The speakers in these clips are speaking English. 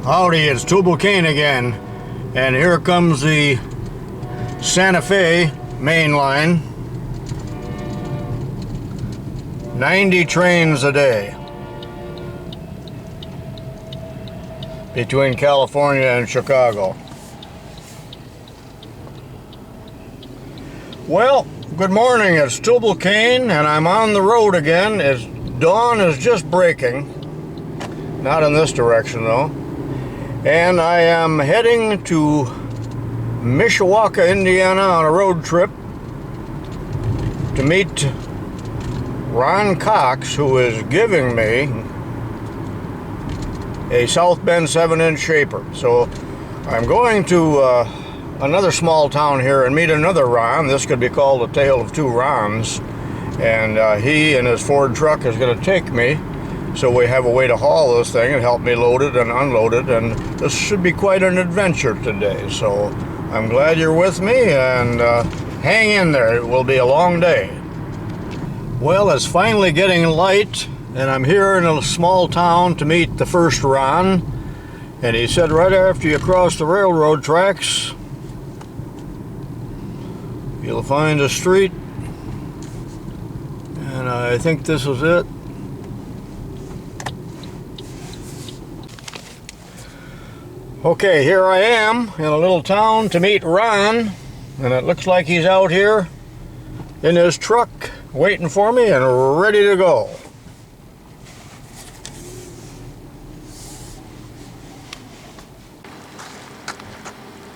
Howdy, it's tubalcain again, and here comes the Santa Fe main line. 90 trains a day between California and Chicago. Well, good morning, it's tubalcain, and I'm on the road again. Dawn is just breaking, not in this direction though. And I am heading to Mishawaka, Indiana on a road trip to meet Ron Cox, who is giving me a South Bend 7-inch shaper. So I'm going to another small town here and meet another Ron. This could be called a tale of two Rons. And he and his Ford truck is going to take me. So we have a way to haul this thing and help me load it and unload it, and this should be quite an adventure today. So I'm glad you're with me, and hang in there. It will be a long day. Well, it's finally getting light, and I'm here in a small town to meet the first Ron. And he said right after you cross the railroad tracks, you'll find a street, and I think this is it. Okay, here I am in a little town to meet Ron, and it looks like he's out here in his truck waiting for me and ready to go.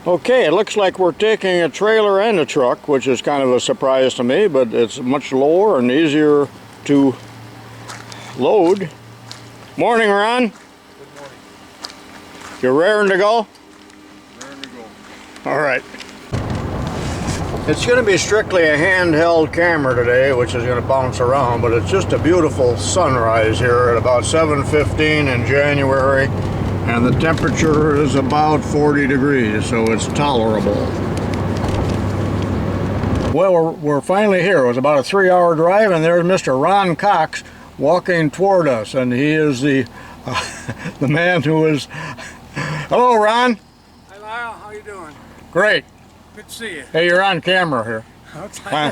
Okay, it looks like we're taking a trailer and a truck, which is kind of a surprise to me, but it's much lower and easier to load. Morning, Ron. You're raring to go? Raring to go. All right. It's going to be strictly a handheld camera today, which is going to bounce around, but it's just a beautiful sunrise here at about 7:15 in January, and the temperature is about 40 degrees, so it's tolerable. Well, we're finally here. It was about a 3-hour drive, and there's Mr. Ron Cox walking toward us, and he is the man who is... Hello, Ron. Hi, Lyle. How you doing? Great. Good to see you. Hey, you're on camera here.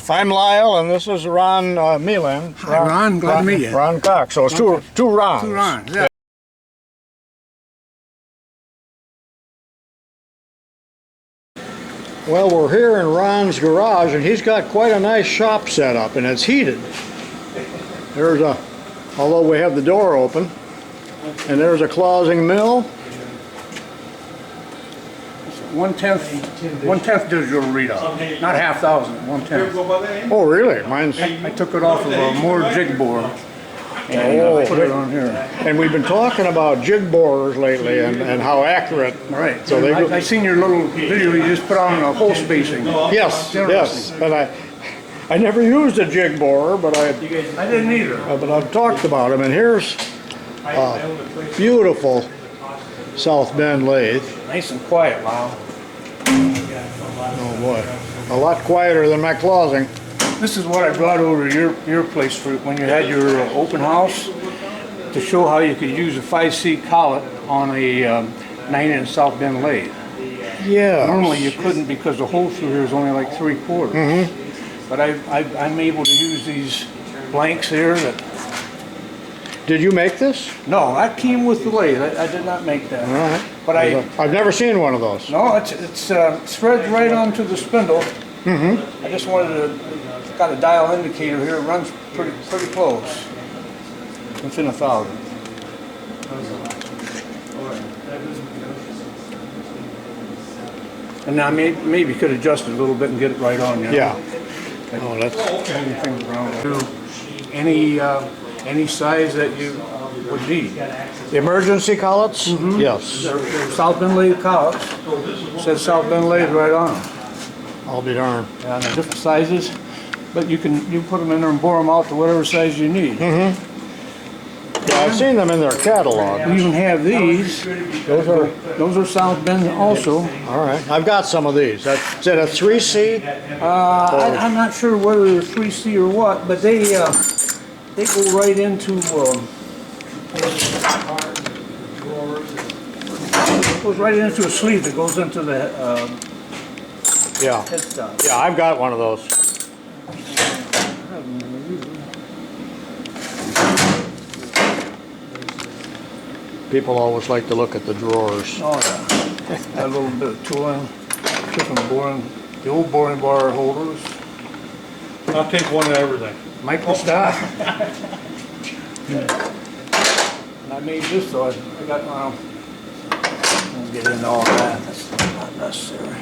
I'm Lyle, and this is Ron Milan. Hi, Ron. Glad to meet you. Ron Cox. So it's two Rons. Two Rons, yeah. Well, we're here in Ron's garage, and he's got quite a nice shop set up, and it's heated. Although we have the door open, and there's a closing mill. 1/10 digital readout, not 1/1000, 1/10. Oh, really? Mine's... I took it off of a Moore jig bore and put it on here. And we've been talking about jig borers lately and how accurate. Right. So I seen your little video you just put on a hole spacing. Yes, yes. And I never used a jig borer, but I didn't either. But I've talked about them, and here's a beautiful South Bend lathe. Nice and quiet, Lyle. Oh boy, a lot quieter than my closing. This is what I brought over to your place for when you had your open house, to show how you could use a 5C collet on a 9-inch South Bend lathe. Yeah. Normally you couldn't, because the hole through here is only like 3/4. Mm-hmm. But I'm able to use these blanks here. Did you make this? No, that came with the lathe. I did not make that. All right. But I've never seen one of those. No, it's threads right onto the spindle. Mm-hmm. I just wanted to, got a dial indicator here. It runs pretty close. Within 1,000. And now maybe could adjust it a little bit and get it right on. You know? Yeah. Oh, that's... Things around. Any size that you would need. The emergency collets? Mm-hmm. Yes. They're South Bend lathe collets. Says South Bend lathe right on them. I'll be darned. Yeah, and they're different sizes, but you put them in there and bore them out to whatever size you need. Mm-hmm. Yeah, I've seen them in their catalog. We even have these. Those are South Bend also. All right. I've got some of these. Is it a 3C? I'm not sure whether they're 3C or what, but they go right into Goes right into a sleeve that goes into the Yeah. headstock. Yeah, I've got one of those. People always like to look at the drawers. Oh yeah. Got a little bit of tooling, different boring, the old boring bar holders. I'll take one of everything. Micro stock. And I made this, so I got, I won't get into all that, that's not necessary.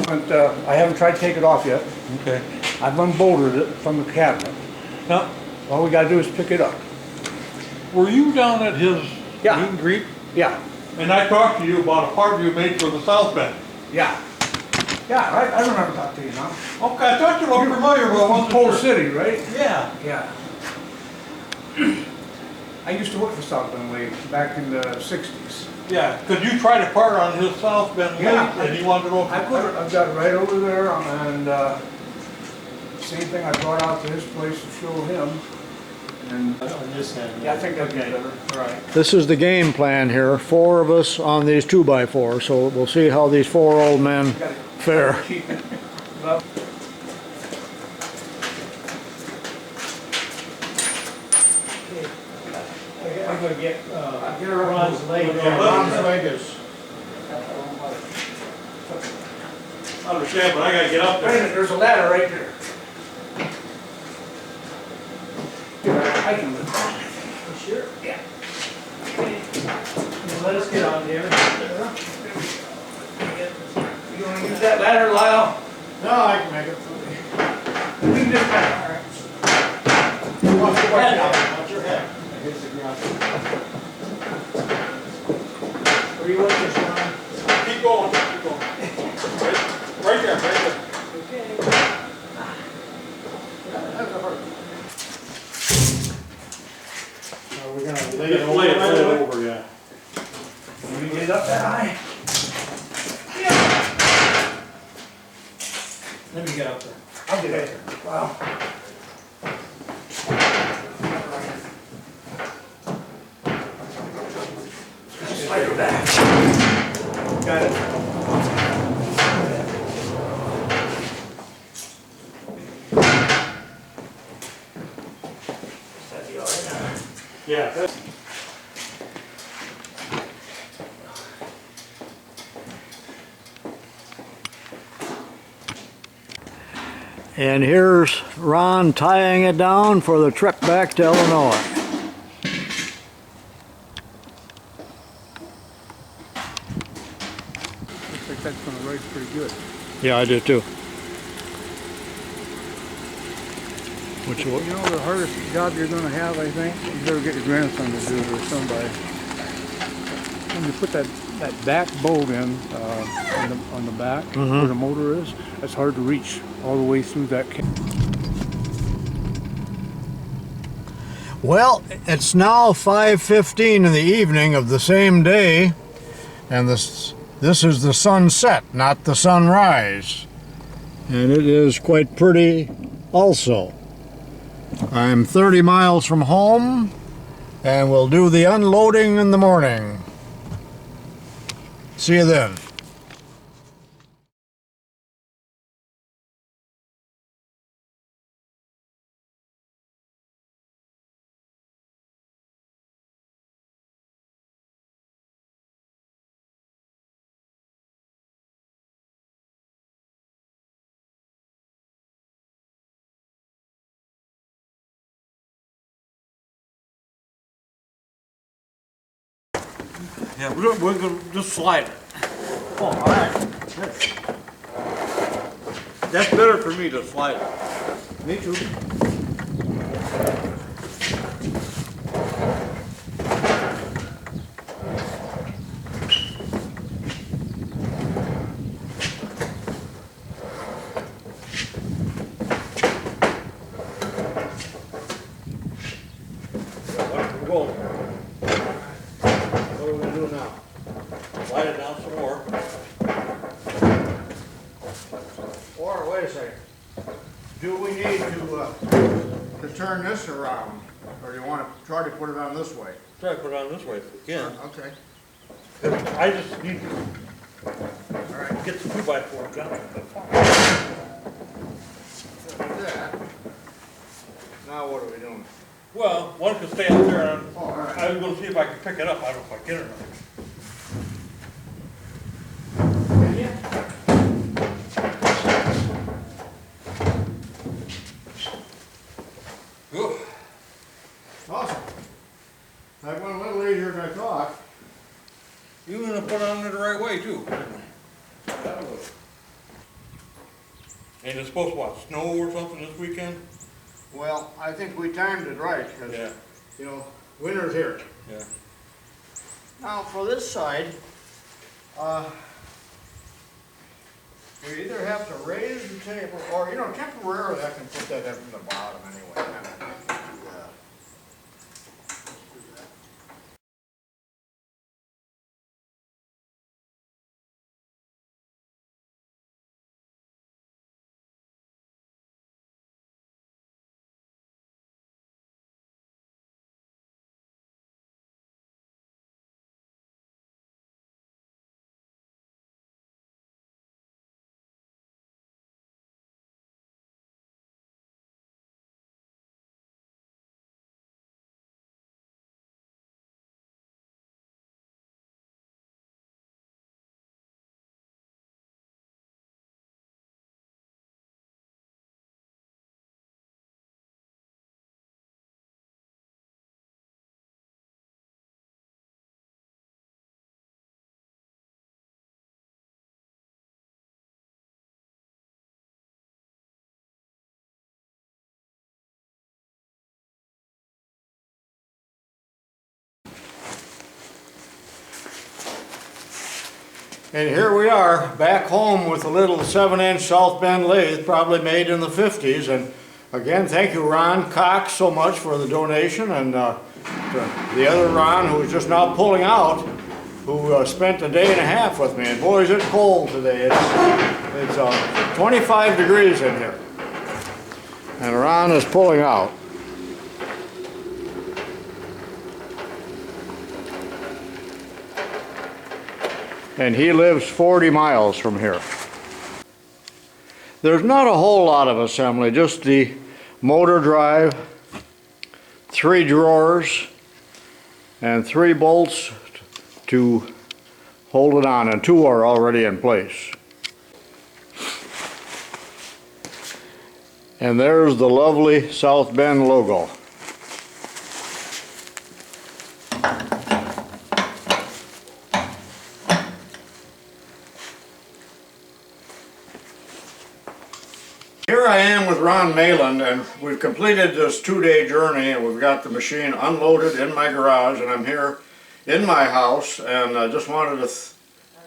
But I haven't tried to take it off yet. Okay. I've unbolted it from the cabinet. Now, All we gotta do is pick it up. were you down at his Yeah. meet and greet? Yeah, And I talked to you about a part you made for the South Bend. yeah. Yeah, I remember talking to you now. Okay, I thought you looked familiar, but I From wasn't Pole sure. City, right? Yeah. Yeah. I used to work for South Bend Lake back in the 60s. Yeah, because you tried a part on his South Bend Yeah. lake, and he wanted to know if you I've could. got it right over there, and same thing I brought out to his place to show him. And yeah, I think that'd be better. All right. This is the game plan here. 4 of us on these 2x4, so we'll see how these 4 old men fare. Keep it up. I'm gonna get Get her up. Ron's leg. Ron's leg is- I understand, but I gotta get up Wait a minute, there. there's a ladder right there. Here, I can lift it. Sure. Yeah. Let us get on there. You wanna use that ladder, Lyle? No, I can make it. We can just kind of, Watch your head. Watch your head. Where you want this, Ron? Keep going, keep going. Right there, right there. We're gonna lay it Just over. lay it right right away? over, yeah. can we get it up that high? Let me get up there. I'll get it. Wow. Slide her back. Got it. That'd be all right. Yeah. And here's Ron tying it down for the trip back to Illinois. Looks like that's gonna rise pretty good. Yeah, I do too. Which You know the hardest job you're gonna have, I think? You better get your grandson to do it or somebody. When you put that back bolt in, on the back, where the motor is, it's hard to reach all the way through that. Well, it's now 5:15 in the evening of the same day, and this is the sunset, not the sunrise. And it is quite pretty also. I'm 30 miles from home, and we'll do the unloading in the morning. See you then. Yeah, we're gonna just slide it. Oh, all right. That's better for me to slide it. Me too. What are we gonna do now? Slide it down some more. Or, wait a second. Do we need to turn this around? Or do you want to try to put it on this way? Try to put it on this way if we can. Okay. I just need to get the 2x4 done. Now what are we doing? Well, one can stay up there and Oh, all right. I was gonna see if I could pick it up. I don't know if I can or not. Whew. Awesome. That went a little easier than I thought. You gonna put it on it the right way too. And it's supposed to what, snow or something this weekend? Well, I think we timed it right, because, Yeah, you know, winter's here. yeah. Now, for this side, we either have to raise the table, or, you know, temporarily I can put that up in the bottom anyway. And here we are, back home with a little 7-inch South Bend lathe, probably made in the 50s. And again, thank you, Ron Cox, so much for the donation, and to the other Ron, who is just now pulling out, who spent a day and a half with me. And boy, is it cold today. It's 25 degrees in here. And Ron is pulling out. And he lives 40 miles from here. There's not a whole lot of assembly, just the motor drive, 3 drawers, and 3 bolts to hold it on, and 2 are already in place. And there's the lovely South Bend logo. Here I am with Ron Mayland, and we've completed this 2-day journey, and we've got the machine unloaded in my garage, and I'm here in my house, and I just wanted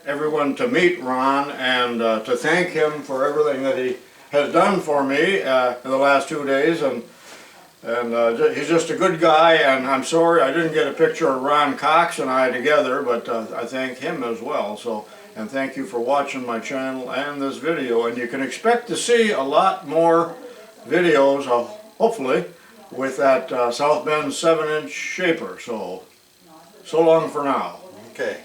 everyone to meet Ron and to thank him for everything that he has done for me in the last 2 days, and he's just a good guy. And I'm sorry I didn't get a picture of Ron Cox and I together, but I thank him as well. So. And thank you for watching my channel and this video, and you can expect to see a lot more videos, hopefully, with that South Bend 7-inch shaper. So long for now. Okay.